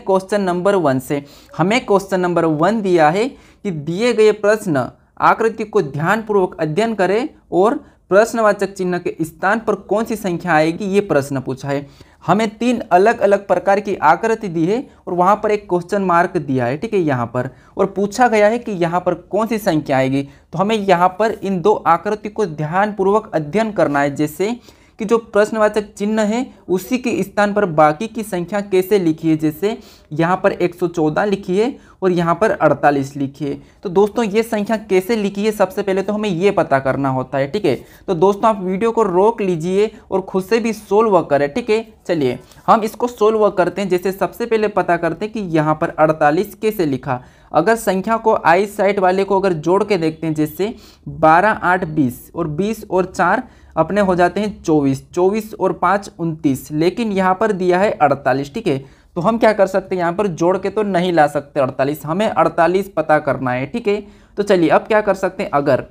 Question number 1 से। हमें question number 1 दिया है कि दिए गए प्रश्न आकृति को ध्यानपूर्वक अध्ययन करें और प्रश्नवाचक चिन्ह के स्थान पर कौन सी संख्या आएगी, ये प्रश्न पूछा है। हमें 3 अलग अलग प्रकार की आकृति दी है और वहां पर एक क्वेश्चन मार्क दिया है, ठीक है, यहाँ पर, और पूछा गया है कि यहाँ पर कौन सी संख्या आएगी। तो हमें यहाँ पर इन 2 आकृति को ध्यानपूर्वक अध्ययन करना है, जैसे कि जो प्रश्नवाचक चिन्ह है उसी के स्थान पर बाकी की संख्या कैसे लिखी है। जैसे यहाँ पर 114 लिखी है और यहाँ पर 48 लिखी है। तो दोस्तों ये संख्या कैसे लिखी है, सबसे पहले तो हमें ये पता करना होता है, ठीक है। तो दोस्तों आप वीडियो को रोक लीजिए और खुद से भी सोल्व करें, ठीक है। चलिए हम इसको सोल्व करते हैं। जैसे सबसे पहले पता करते हैं कि यहाँ पर 48 कैसे लिखा। अगर संख्या को आई साइड वाले को अगर जोड़ के देखते हैं, जैसे 12 8 20 और 20 और 4 अपने हो जाते हैं 24, 24 और 5 29, लेकिन यहाँ पर दिया है 48, ठीक है। तो हम क्या कर सकते हैं, यहाँ पर जोड़ के तो नहीं ला सकते 48, हमें 48 पता करना है, ठीक है। तो चलिए अब क्या कर सकते हैं, अगर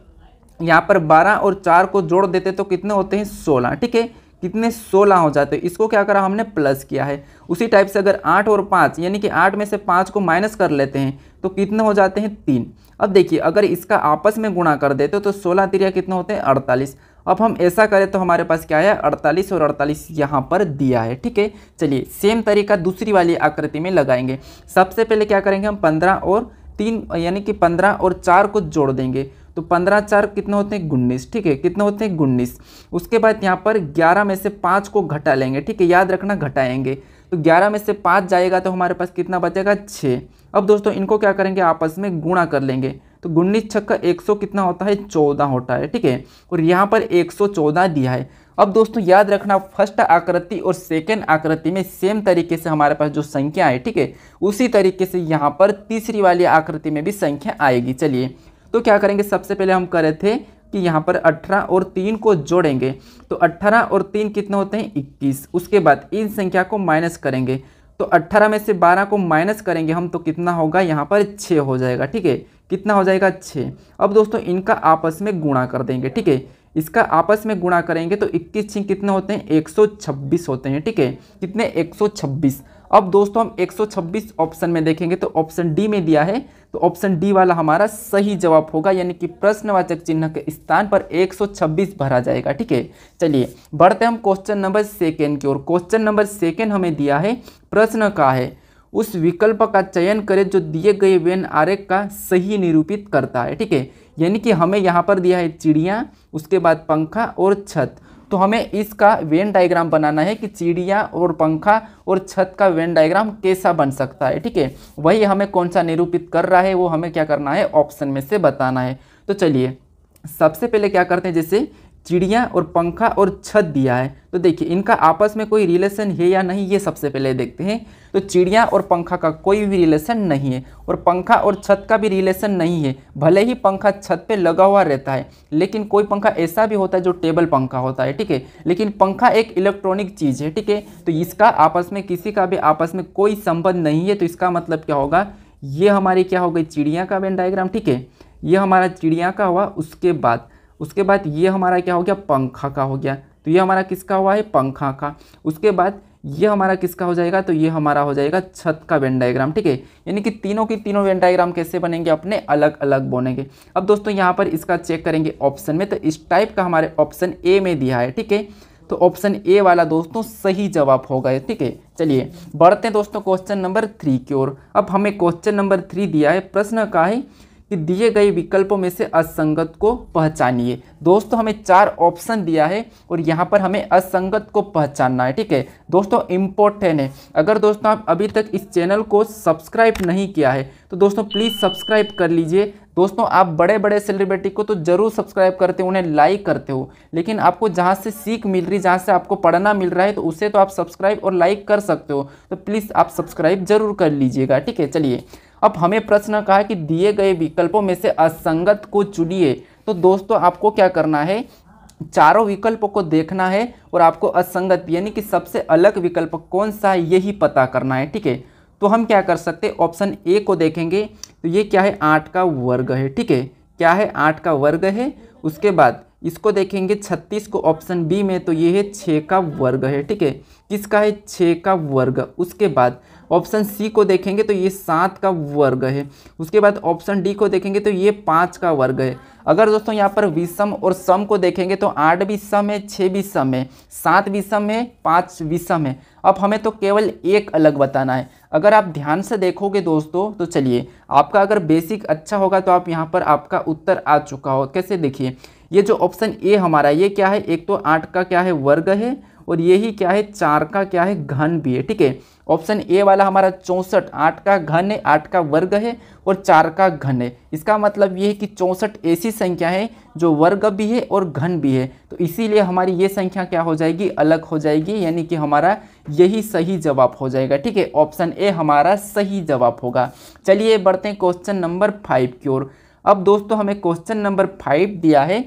यहाँ पर 12 और 4 को जोड़ देते तो कितने होते हैं 16, ठीक है, कितने 16 हो जाते हैं। इसको क्या करा हमने, प्लस किया है। उसी टाइप से अगर 8 और 5 यानी कि 8 में से 5 को माइनस कर लेते हैं तो कितने हो जाते हैं 3। अब देखिए अगर इसका आपस में गुणा कर देते तो 16 तिरिया कितने होते हैं 48। अब हम ऐसा करें तो हमारे पास क्या है 48 और 48 यहाँ पर दिया है, ठीक है। चलिए सेम तरीका दूसरी वाली आकृति में लगाएंगे। सबसे पहले क्या करेंगे, हम 15 और 3 यानी कि 15 और 4 को जोड़ देंगे तो 15 4 कितने होते हैं 19, ठीक है, कितने होते हैं 19। उसके बाद यहाँ पर 11 में से 5 को घटा लेंगे, ठीक है, याद रखना घटाएंगे। तो 11 में से 5 जाएगा तो हमारे पास कितना बचेगा 6। अब दोस्तों इनको क्या करेंगे, आपस में गुणा कर लेंगे तो 19 छक्का 100 कितना होता है 14 होता है, ठीक है। और यहाँ पर 114 दिया है। अब दोस्तों याद रखना फर्स्ट आकृति और सेकेंड आकृति में सेम तरीके से हमारे पास जो संख्या है, ठीक है, उसी तरीके से यहाँ पर तीसरी वाली आकृति में भी संख्या आएगी। चलिए तो क्या करेंगे, सबसे पहले हम कर रहे थे कि यहाँ पर 18 और 3 को जोड़ेंगे तो 18 और 3 कितने होते हैं 21। उसके बाद इन संख्या को माइनस करेंगे तो 18 में से 12 को माइनस करेंगे हम तो कितना होगा यहाँ पर 6 हो जाएगा, ठीक है, कितना हो जाएगा 6। अब दोस्तों इनका आपस में गुणा कर देंगे, ठीक है, इसका आपस में गुणा करेंगे तो 21 6 कितने होते हैं 126 होते हैं, ठीक है, कितने 126। अब दोस्तों हम 126 ऑप्शन में देखेंगे तो ऑप्शन डी में दिया है तो ऑप्शन डी वाला हमारा सही जवाब होगा, यानी कि प्रश्नवाचक चिन्ह के स्थान पर 126 भरा जाएगा, ठीक है। चलिए बढ़ते हम क्वेश्चन नंबर 2 की ओर। क्वेश्चन नंबर 2 हमें दिया है, प्रश्न का है उस विकल्प का चयन करें जो दिए गए वेन आरेख का सही निरूपित करता है, ठीक है। यानी कि हमें यहाँ पर दिया है चिड़िया, उसके बाद पंखा और छत। तो हमें इसका वेन डायग्राम बनाना है कि चिड़िया और पंखा और छत का वेन डायग्राम कैसा बन सकता है, ठीक है। वही हमें कौन सा निरूपित कर रहा है वो हमें क्या करना है, ऑप्शन में से बताना है। तो चलिए सबसे पहले क्या करते हैं, जैसे चिड़िया और पंखा और छत दिया है तो देखिए इनका आपस में कोई रिलेशन है या नहीं, ये सबसे पहले देखते हैं। तो चिड़िया और पंखा का कोई भी रिलेशन नहीं है और पंखा और छत का भी रिलेशन नहीं है। भले ही पंखा छत पे लगा हुआ रहता है लेकिन कोई पंखा ऐसा भी होता है जो टेबल पंखा होता है, ठीक है, लेकिन पंखा एक इलेक्ट्रॉनिक चीज़ है, ठीक है। तो इसका आपस में किसी का भी आपस में कोई संबंध नहीं है। तो इसका मतलब क्या होगा, ये हमारी क्या हो गई चिड़िया का वेन डायग्राम, ठीक है, ये हमारा चिड़िया का हुआ। उसके बाद ये हमारा क्या हो गया, पंखा का हो गया। तो ये हमारा किसका हुआ है, पंखा का। उसके बाद ये हमारा किसका हो जाएगा, तो ये हमारा हो जाएगा छत का वेन डायग्राम, ठीक है। यानी कि तीनों की तीनों वेन डायग्राम कैसे बनेंगे, अपने अलग अलग बनेंगे। अब दोस्तों यहाँ पर इसका चेक करेंगे ऑप्शन में, तो इस टाइप का हमारे ऑप्शन ए में दिया है, ठीक है। तो ऑप्शन ए वाला दोस्तों सही जवाब होगा, ठीक है। चलिए बढ़ते हैं दोस्तों क्वेश्चन नंबर 3 की ओर। अब हमें क्वेश्चन नंबर 3 दिया है, प्रश्न का है कि दिए गए विकल्पों में से असंगत को पहचानिए। दोस्तों हमें 4 ऑप्शन दिया है और यहाँ पर हमें असंगत को पहचानना है, ठीक है। दोस्तों इम्पोर्टेंट है, अगर दोस्तों आप अभी तक इस चैनल को सब्सक्राइब नहीं किया है तो दोस्तों प्लीज़ सब्सक्राइब कर लीजिए। दोस्तों आप बड़े बड़े सेलिब्रिटी को तो जरूर सब्सक्राइब करते हो, उन्हें लाइक करते हो, लेकिन आपको जहाँ से सीख मिल रही, जहाँ से आपको पढ़ना मिल रहा है तो उसे तो आप सब्सक्राइब और लाइक कर सकते हो। तो प्लीज़ आप सब्सक्राइब जरूर कर लीजिएगा, ठीक है। चलिए अब हमें प्रश्न कहा है कि दिए गए विकल्पों में से असंगत को चुनिए। तो दोस्तों आपको क्या करना है, चारों विकल्पों को देखना है और आपको असंगत यानी कि सबसे अलग विकल्प कौन सा है यही पता करना है, ठीक है। तो हम क्या कर सकते हैं, ऑप्शन ए को देखेंगे तो ये क्या है 8 का वर्ग है, ठीक है, क्या है 8 का वर्ग है। उसके बाद इसको देखेंगे 36 को ऑप्शन बी में तो ये है 6 का वर्ग है, ठीक है, किसका है 6 का वर्ग। उसके बाद ऑप्शन सी को देखेंगे तो ये 7 का वर्ग है। उसके बाद ऑप्शन डी को देखेंगे तो ये 5 का वर्ग है। अगर दोस्तों यहाँ पर विषम और सम को देखेंगे तो 8 भी सम है, 6 भी सम है, 7 भी सम है, 5 विषम है। अब हमें तो केवल एक अलग बताना है। अगर आप ध्यान से देखोगे दोस्तों तो चलिए, आपका अगर बेसिक अच्छा होगा तो आप यहाँ पर आपका उत्तर आ चुका हो। कैसे देखिए, ये जो ऑप्शन ए हमारा ये क्या है, एक तो 8 का क्या है वर्ग है और यही क्या है 4 का क्या है घन भी है। ठीक है, ऑप्शन ए वाला हमारा 64 8 का घन है, 8 का वर्ग है और 4 का घन है। इसका मतलब ये है कि 64 ऐसी संख्या है जो वर्ग भी है और घन भी है, तो इसीलिए हमारी ये संख्या क्या हो जाएगी, अलग हो जाएगी, यानी कि हमारा यही सही जवाब हो जाएगा। ठीक है, ऑप्शन ए हमारा सही जवाब होगा। चलिए बढ़ते हैं क्वेश्चन नंबर 5 की ओर। अब दोस्तों हमें क्वेश्चन नंबर 5 दिया है,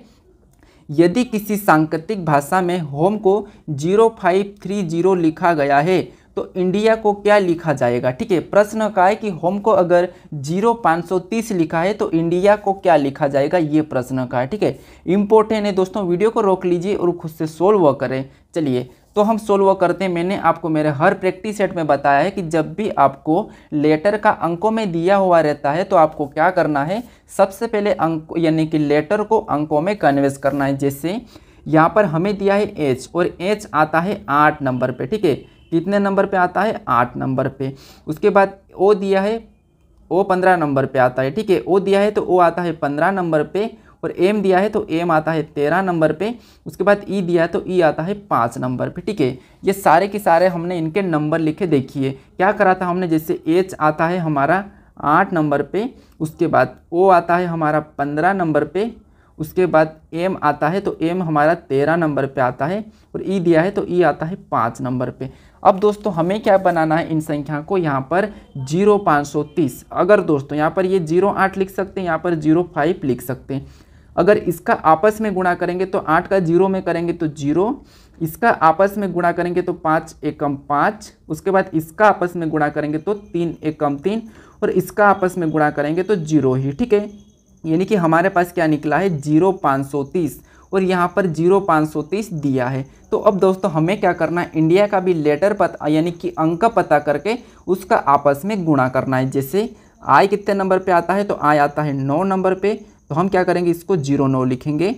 यदि किसी सांकेतिक भाषा में होम को 0530 लिखा गया है तो इंडिया को क्या लिखा जाएगा। ठीक है, प्रश्न का है कि होम को अगर 0530 लिखा है तो इंडिया को क्या लिखा जाएगा, ये प्रश्न का है। ठीक है, इंपॉर्टेंट है दोस्तों, वीडियो को रोक लीजिए और खुद से सोल्व करें। चलिए तो हम सोल्व करते हैं। मैंने आपको मेरे हर प्रैक्टिस सेट में बताया है कि जब भी आपको लेटर का अंकों में दिया हुआ रहता है तो आपको क्या करना है, सबसे पहले अंक यानी कि लेटर को अंकों में कन्वर्ट करना है। जैसे यहाँ पर हमें दिया है एच और एच आता है 8 नंबर पे। ठीक है, कितने नंबर पे आता है, 8 नंबर पे। उसके बाद ओ दिया है, ओ 15 नंबर पे आता है। ठीक है, ओ दिया है तो ओ आता है 15 नंबर पे और एम दिया है तो एम आता है 13 नंबर पे। उसके बाद ई दिया है तो ई आता है 5 नंबर पे। ठीक है, ये सारे के सारे हमने इनके नंबर लिखे। देखिए क्या करा था हमने, जैसे एच आता है हमारा 8 नंबर पे, उसके बाद ओ आता है हमारा 15 नंबर पे, उसके बाद एम आता है तो एम हमारा 13 नंबर पे आता है और ई दिया है तो ई आता है 5 नंबर पे। अब दोस्तों हमें क्या बनाना है, इन संख्या को यहाँ पर 0530। अगर दोस्तों यहाँ पर ये 08 लिख सकते हैं, यहाँ पर 05 लिख सकते हैं। अगर इसका आपस में गुणा करेंगे तो 8 का 0 में करेंगे तो 0, इसका आपस में गुणा करेंगे तो 5 एकम 5, उसके बाद इसका आपस में गुणा करेंगे तो 3 एकम 3 और इसका आपस में गुणा करेंगे तो 0 ही। ठीक है, यानी कि हमारे पास क्या निकला है 0530 और यहाँ पर 0530 दिया है। तो अब दोस्तों हमें क्या करना है, इंडिया का भी लेटर पता यानी कि अंक पता करके उसका आपस में गुणा करना है। जैसे आई कितने नंबर पे आता है, तो आई आता है 9 नंबर पे, तो हम क्या करेंगे इसको 09 लिखेंगे।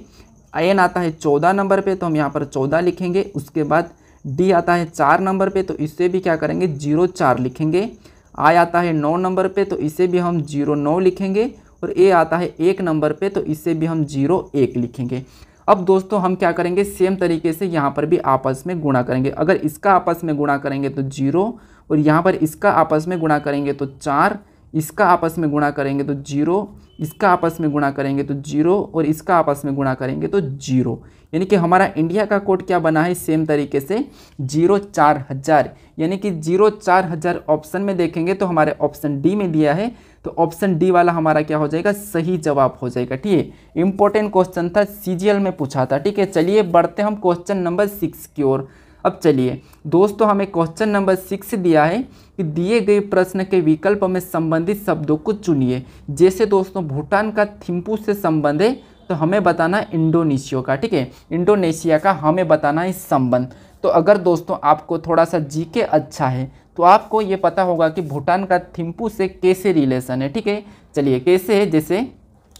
एन आता है 14 नंबर पे तो हम यहाँ पर 14 लिखेंगे। उसके बाद डी आता है 4 नंबर पे तो इससे भी क्या करेंगे 04 लिखेंगे। आई आता है 9 नंबर पे तो इसे भी हम 09 लिखेंगे और ए आता है 1 नंबर पे तो इसे भी हम 01 लिखेंगे। अब दोस्तों हम क्या करेंगे, सेम तरीके से यहाँ पर भी आपस में गुणा करेंगे। अगर इसका आपस में गुणा करेंगे तो 0 और यहाँ पर इसका आपस में गुणा करेंगे तो 4, इसका आपस में गुणा करेंगे तो 0, इसका आपस में गुणा करेंगे तो 0 और इसका आपस में गुणा करेंगे तो 0। यानी कि हमारा इंडिया का कोड क्या बना है, सेम तरीके से 04000, यानी कि 04000 ऑप्शन में देखेंगे तो हमारे ऑप्शन डी में दिया है, तो ऑप्शन डी वाला हमारा क्या हो जाएगा, सही जवाब हो जाएगा। ठीक है, इंपॉर्टेंट क्वेश्चन था, सीजीएल में पूछा था। ठीक है, चलिए बढ़ते हम क्वेश्चन नंबर 6 की ओर। अब चलिए दोस्तों हमें क्वेश्चन नंबर 6 दिया है कि दिए गए प्रश्न के विकल्प में संबंधित शब्दों को चुनिए। जैसे दोस्तों भूटान का थिम्पू से संबंध है तो हमें बताना है इंडोनेशिया का। ठीक है, इंडोनेशिया का हमें बताना है संबंध। तो अगर दोस्तों आपको थोड़ा सा जीके अच्छा है तो आपको ये पता होगा कि भूटान का थिम्पू से कैसे रिलेशन है। ठीक है, चलिए कैसे है, जैसे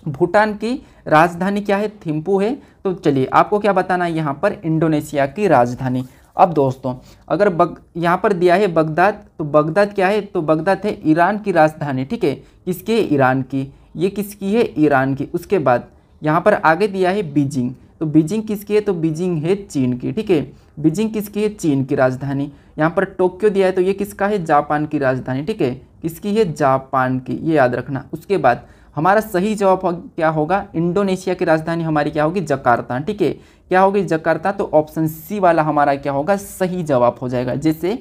भूटान की राजधानी क्या है, थिम्पू है, तो चलिए आपको क्या बताना है यहाँ पर, इंडोनेशिया की राजधानी। अब दोस्तों अगर यहाँ पर दिया है बगदाद, तो बगदाद क्या है, तो बगदाद है ईरान की राजधानी। ठीक है, किसकी है, ईरान की, ये किसकी है, ईरान की। उसके बाद यहाँ पर आगे दिया है बीजिंग, तो बीजिंग किसकी है, तो बीजिंग है चीन की। ठीक है, बीजिंग किसकी है, चीन की राजधानी। यहाँ पर टोक्यो दिया है तो ये किसका है, जापान की राजधानी। ठीक है, किसकी है, जापान की, ये याद रखना। उसके बाद हमारा सही जवाब क्या होगा, इंडोनेशिया की राजधानी हमारी क्या होगी, जकार्ता। ठीक है, क्या होगी, जकार्ता। तो ऑप्शन सी वाला हमारा क्या होगा, सही जवाब हो जाएगा। जैसे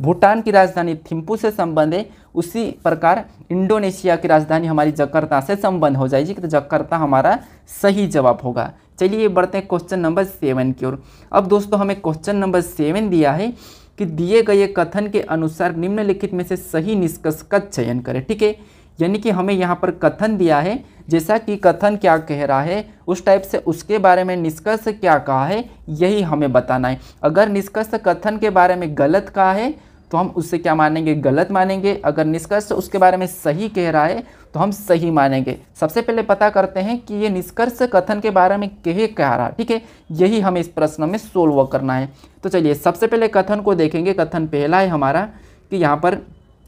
भूटान की राजधानी थिम्पू से संबंध है, उसी प्रकार इंडोनेशिया की राजधानी हमारी जकार्ता से संबंध हो जाएगी, तो जकार्ता हमारा सही जवाब होगा। चलिए बढ़ते हैं क्वेश्चन नंबर 7 की ओर। अब दोस्तों हमें क्वेश्चन नंबर 7 दिया है कि दिए गए कथन के अनुसार निम्नलिखित में से सही निष्कर्ष का चयन करें। ठीक है, यानी कि हमें यहाँ पर कथन दिया है, जैसा कि कथन क्या कह रहा है उस टाइप से उसके बारे में निष्कर्ष क्या कहा है, यही हमें बताना है। अगर निष्कर्ष कथन के बारे में गलत कहा है तो हम उससे क्या मानेंगे, गलत मानेंगे। अगर निष्कर्ष उसके बारे में सही कह रहा है तो हम सही मानेंगे। सबसे पहले पता करते हैं कि ये निष्कर्ष कथन के बारे में कह रहा, ठीक है, यही हमें इस प्रश्न में सोल्व करना है। तो चलिए सबसे पहले कथन को देखेंगे। कथन पहला है हमारा कि यहाँ पर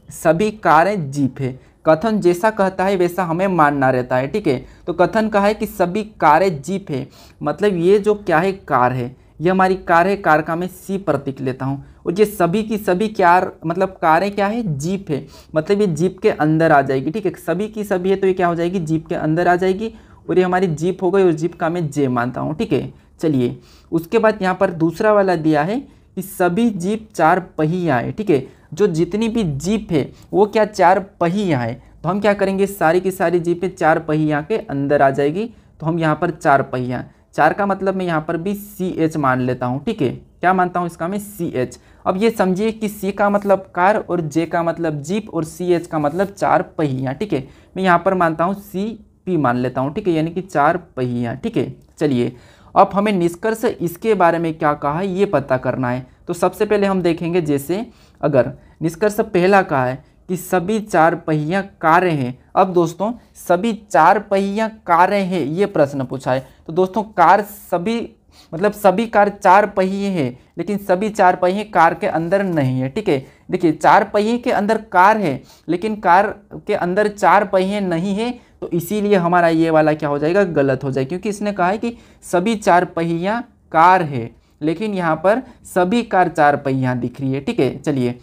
सभी कारें जीप है। कथन जैसा कहता है वैसा हमें मानना रहता है, ठीक है। तो कथन कहा है कि सभी कारें जीप है, मतलब ये जो क्या है, कार है, ये हमारी कार है। कार का मैं सी प्रतीक लेता हूँ। और ये सभी की सभी कार मतलब कारें क्या है, जीप है, मतलब ये जीप के अंदर आ जाएगी, ठीक है। सभी की सभी है तो ये क्या हो जाएगी, जीप के अंदर आ जाएगी और ये हमारी जीप हो गई और जीप का मैं जे मानता हूँ, ठीक है। चलिए उसके बाद यहाँ पर दूसरा वाला दिया है कि सभी जीप 4 पहिया है, ठीक है। जो जितनी भी जीप है वो क्या 4 पहिया है, तो हम क्या करेंगे, सारी की सारी जीपें 4 पहिया के अंदर आ जाएगी। तो हम यहाँ पर 4 पहिया, 4 का मतलब मैं यहाँ पर भी CH मान लेता हूँ, ठीक है। क्या मानता हूँ इसका मैं, CH। अब ये समझिए कि C का मतलब कार और J का मतलब जीप और CH का मतलब 4 पहिया, ठीक है। मैं यहाँ पर मानता हूँ CP मान लेता हूँ, ठीक है, यानी कि 4 पहिया, ठीक है। चलिए अब हमें निष्कर्ष इसके बारे में क्या कहा है ये पता करना है। तो सबसे पहले हम देखेंगे, जैसे अगर निष्कर्ष पहला कहा है कि सभी 4 पहिया कारें हैं। अब दोस्तों सभी 4 पहिया कारें हैं ये प्रश्न पूछा है, तो दोस्तों कार सभी मतलब सभी कार 4 पहिए हैं, लेकिन सभी 4 पहिए कार के अंदर नहीं है, ठीक है। देखिए 4 पहिए के अंदर कार है लेकिन कार के अंदर 4 पहिए नहीं है, तो इसीलिए हमारा ये वाला क्या हो जाएगा, गलत हो जाएगा, क्योंकि इसने कहा है कि सभी 4 पहिया कार है, लेकिन यहाँ पर सभी कार 4 पहिया दिख रही है, ठीक है। चलिए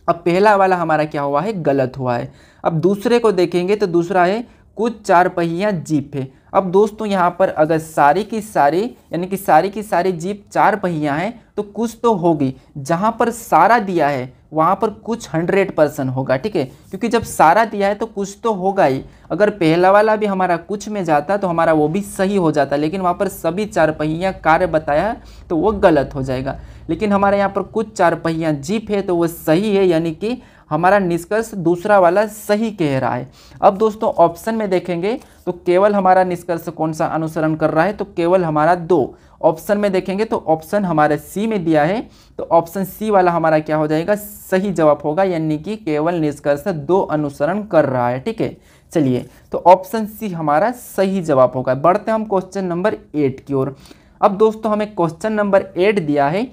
अब पहला वाला हमारा क्या हुआ है, गलत हुआ है। अब दूसरे को देखेंगे तो दूसरा है कुछ 4 पहिया जीप है। अब दोस्तों यहाँ पर अगर सारी की सारी यानी कि सारी की सारी जीप 4 पहिया है तो कुछ तो होगी। जहाँ पर सारा दिया है वहाँ पर कुछ 100% होगा, ठीक है, क्योंकि जब सारा दिया है तो कुछ तो होगा ही। अगर पहला वाला भी हमारा कुछ में जाता तो हमारा वो भी सही हो जाता, लेकिन वहाँ पर सभी 4 पहिया कार बताया तो वो गलत हो जाएगा। लेकिन हमारे यहाँ पर कुछ 4 पहिया जीप है तो वो सही है, यानी कि हमारा निष्कर्ष दूसरा वाला सही कह रहा है। अब दोस्तों ऑप्शन में देखेंगे तो केवल हमारा निष्कर्ष कौन सा अनुसरण कर रहा है, तो केवल हमारा 2। ऑप्शन में देखेंगे तो ऑप्शन हमारे सी में दिया है, तो ऑप्शन सी वाला हमारा क्या हो जाएगा, सही जवाब होगा, यानी कि केवल निष्कर्ष 2 अनुसरण कर रहा है, ठीक है। चलिए तो ऑप्शन सी हमारा सही जवाब होगा। बढ़ते हम क्वेश्चन नंबर 8 की ओर। अब दोस्तों हमें क्वेश्चन नंबर 8 दिया है,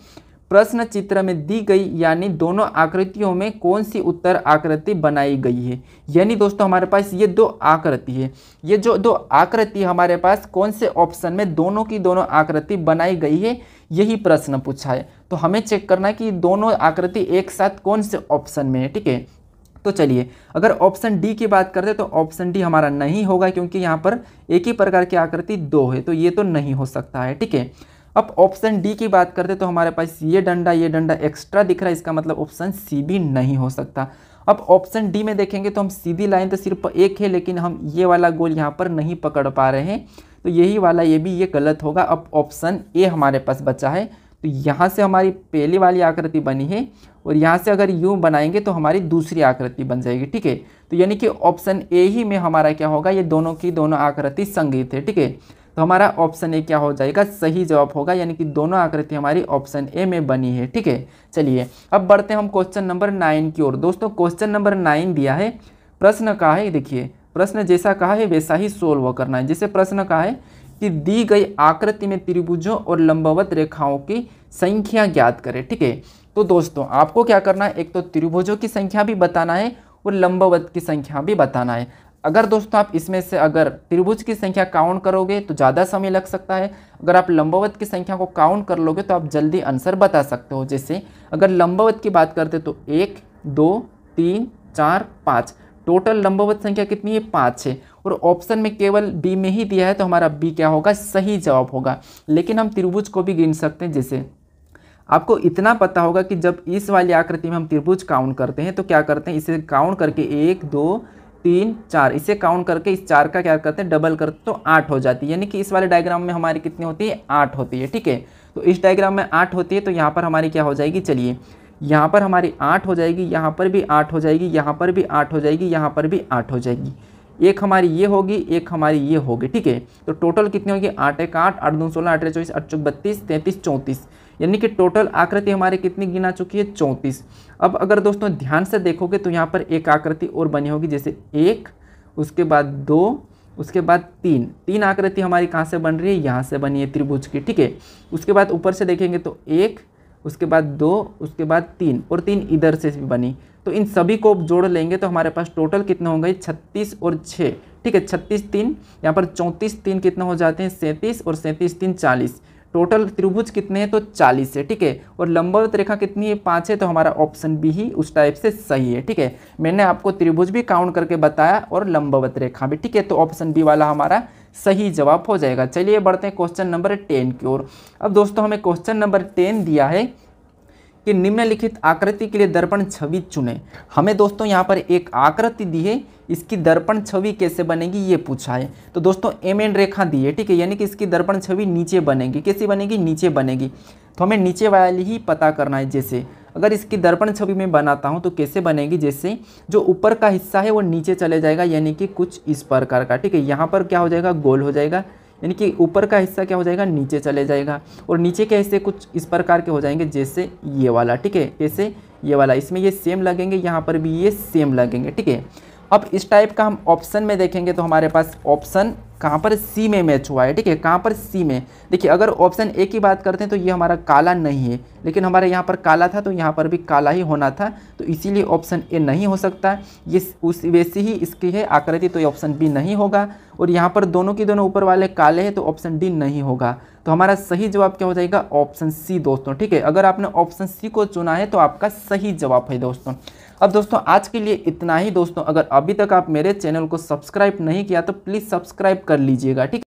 प्रश्न चित्र में दी गई यानी दोनों आकृतियों में कौन सी उत्तर आकृति बनाई गई है। यानी दोस्तों हमारे पास ये 2 आकृति है, ये जो 2 आकृति हमारे पास कौन से ऑप्शन में दोनों की दोनों आकृति बनाई गई है, यही प्रश्न पूछा है। तो हमें चेक करना है कि दोनों आकृति एक साथ कौन से ऑप्शन में है, ठीक है। तो चलिए अगर ऑप्शन डी की बात करते तो ऑप्शन डी हमारा नहीं होगा, क्योंकि यहाँ पर एक ही प्रकार की आकृति 2 है, तो ये तो नहीं हो सकता है, ठीक है। अब ऑप्शन डी की बात करते तो हमारे पास ये डंडा एक्स्ट्रा दिख रहा है, इसका मतलब ऑप्शन सी भी नहीं हो सकता। अब ऑप्शन डी में देखेंगे तो हम सीधी लाइन तो सिर्फ एक है, लेकिन हम ये वाला गोल यहाँ पर नहीं पकड़ पा रहे हैं, तो यही वाला ये भी ये गलत होगा। अब ऑप्शन ए हमारे पास बचा है, तो यहाँ से हमारी पहली वाली आकृति बनी है और यहाँ से अगर यूँ बनाएंगे तो हमारी दूसरी आकृति बन जाएगी, ठीक है। तो यानी कि ऑप्शन ए ही में हमारा क्या होगा, ये दोनों की दोनों आकृति संगीत है, ठीक है। तो हमारा ऑप्शन ए क्या हो जाएगा, सही जवाब होगा, यानी कि दोनों आकृति हमारी ऑप्शन ए में बनी है, ठीक है। चलिए अब बढ़ते हैं हम क्वेश्चन नंबर 9 की ओर। दोस्तों क्वेश्चन नंबर 9 दिया है, प्रश्न कहा है, देखिए प्रश्न जैसा कहा है वैसा ही सोल्व करना है। जैसे प्रश्न कहा है कि दी गई आकृति में त्रिभुजों और लंबवत रेखाओं की संख्या ज्ञात करें, ठीक है। तो दोस्तों आपको क्या करना है, एक तो त्रिभुजों की संख्या भी बताना है और लंबवत की संख्या भी बताना है। अगर दोस्तों आप इसमें से अगर त्रिभुज की संख्या काउंट करोगे तो ज़्यादा समय लग सकता है, अगर आप लंबवत की संख्या को काउंट कर लोगे तो आप जल्दी आंसर बता सकते हो। जैसे अगर लंबवत की बात करते तो 1 2 3 4 5, टोटल लंबवत संख्या कितनी है, 5 है, और ऑप्शन में केवल बी में ही दिया है, तो हमारा बी क्या होगा, सही जवाब होगा। लेकिन हम त्रिभुज को भी गिन सकते हैं। जैसे आपको इतना पता होगा कि जब इस वाली आकृति में हम त्रिभुज काउंट करते हैं तो क्या करते हैं, इसे काउंट करके 1 2 3 4 इसे काउंट करके इस 4 का क्या करते हैं, डबल करते तो 8 हो जाती है। यानी कि इस वाले डायग्राम में हमारी कितनी होती है, 8 होती है, ठीक है। तो इस डायग्राम में 8 होती है, तो यहाँ पर हमारी क्या हो जाएगी, चलिए यहाँ पर हमारी 8 हो जाएगी, यहाँ पर भी 8 हो जाएगी, यहाँ पर भी 8 हो जाएगी, यहाँ पर भी 8 हो जाएगी। एक हमारी ये होगी, एक हमारी ये होगी, ठीक है। तो टोटल कितनी होगी, 8 1 8 8 2 16 8 24 8 24 32 33 34, यानी कि टोटल आकृति हमारे कितनी गिना चुकी है 34। अब अगर दोस्तों ध्यान से देखोगे तो यहाँ पर एक आकृति और बनी होगी, जैसे 1, उसके बाद 2, उसके बाद 3 आकृति हमारी कहाँ से बन रही है, यहाँ से बनी है त्रिभुज की, ठीक है। उसके बाद ऊपर से देखेंगे तो 1, उसके बाद 2, उसके बाद 3 और 3 इधर से भी बनी। तो इन सभी को जोड़ लेंगे तो हमारे पास टोटल कितने होंगे 36 और 6, ठीक है। 36 3 यहाँ पर 34 3 कितने हो जाते हैं 37 और 37 3 40। टोटल त्रिभुज कितने हैं तो 40 है, ठीक है। और लंबवत रेखा कितनी है 5 है, तो हमारा ऑप्शन बी ही उस टाइप से सही है, ठीक है। मैंने आपको त्रिभुज भी काउंट करके बताया और लंबवत रेखा भी, ठीक है। तो ऑप्शन बी वाला हमारा सही जवाब हो जाएगा। चलिए बढ़ते हैं क्वेश्चन नंबर 10 की ओर। अब दोस्तों हमें क्वेश्चन नंबर 10 दिया है कि निम्नलिखित आकृति के लिए दर्पण छवि चुनें। हमें दोस्तों यहाँ पर एक आकृति दी है, इसकी दर्पण छवि कैसे बनेगी ये पूछा है। तो दोस्तों एम एन रेखा दी है, ठीक है, यानी कि इसकी दर्पण छवि नीचे बनेगी। कैसी बनेगी, नीचे बनेगी। तो हमें नीचे वाली ही पता करना है। जैसे अगर इसकी दर्पण छवि में बनाता हूँ तो कैसे बनेगी, जैसे जो ऊपर का हिस्सा है वो नीचे चले जाएगा, यानी कि कुछ इस प्रकार का, ठीक है। यहाँ पर क्या हो जाएगा, गोल हो जाएगा, यानी कि ऊपर का हिस्सा क्या हो जाएगा, नीचे चले जाएगा। और नीचे के हिस्से कुछ इस प्रकार के हो जाएंगे, जैसे ये वाला, ठीक है। कैसे, ये वाला, इसमें ये सेम लगेंगे, यहाँ पर भी ये सेम लगेंगे, ठीक है। अब इस टाइप का हम ऑप्शन में देखेंगे तो हमारे पास ऑप्शन कहाँ पर सी में मैच हुआ है, ठीक है। कहाँ पर, सी में। देखिए अगर ऑप्शन ए की बात करते हैं तो ये हमारा काला नहीं है, लेकिन हमारे यहाँ पर काला था तो यहाँ पर भी काला ही होना था, तो इसीलिए ऑप्शन ए नहीं हो सकता। ये उस वैसी ही इसकी है आकृति, तो ये ऑप्शन बी नहीं होगा। और यहाँ पर दोनों की दोनों ऊपर वाले काले हैं तो ऑप्शन डी नहीं होगा। तो हमारा सही जवाब क्या हो जाएगा, ऑप्शन सी दोस्तों, ठीक है। अगर आपने ऑप्शन सी को चुना है तो आपका सही जवाब है दोस्तों। अब दोस्तों आज के लिए इतना ही दोस्तों। अगर अभी तक आप मेरे चैनल को सब्सक्राइब नहीं किया तो प्लीज़ सब्सक्राइब कर लीजिएगा, ठीक है।